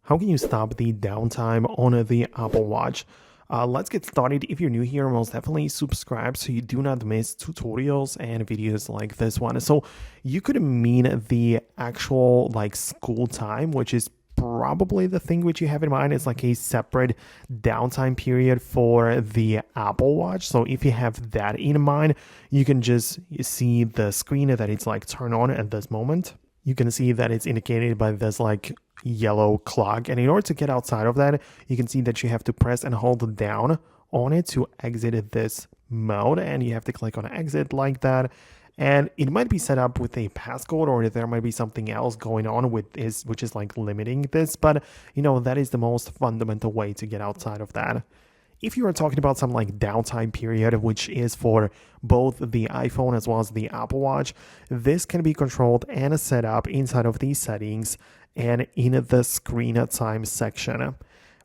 How can you stop the downtime on the Apple Watch? Let's get started. If you're new here, most definitely subscribe so you do not miss tutorials and videos like this one. So you could mean the actual like school time, which is probably the thing which you have in mind. Is like a separate downtime period for the Apple Watch. So if you have that in mind, you can just see the screen that it's like turned on at this moment. You can see that it's indicated by this like yellow clock, and in order to get outside of that, you can see that you have to press and hold down on it to exit this mode, and you have to click on exit like that. And it might be set up with a passcode, or there might be something else going on with this which is like limiting this, but that is the most fundamental way to get outside of that. If you are talking about some like downtime period, which is for both the iPhone as well as the Apple Watch, this can be controlled and set up inside of these settings and in the screen time section.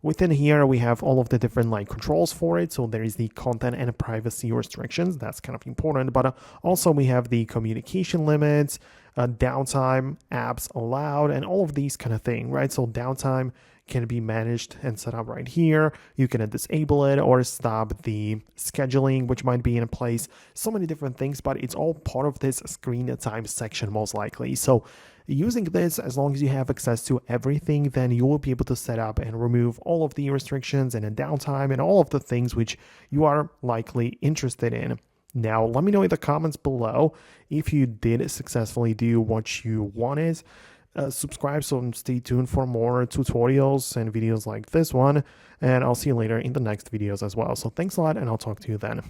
Within here, we have all of the different like controls for it. So there is the content and privacy restrictions. That's kind of important. But also we have the communication limits, downtime, apps allowed, and all of these kind of thing, right? So downtime can be managed and set up right here. You can disable it or stop the scheduling, which might be in place. So many different things, but it's all part of this screen time section most likely. So using this, as long as you have access to everything, then you will be able to set up and remove all of the restrictions and a downtime and all of the things which you are likely interested in. Now, let me know in the comments below if you did successfully do what you wanted. Subscribe, so stay tuned for more tutorials and videos like this one, and I'll see you later in the next videos as well. So thanks a lot, and I'll talk to you then.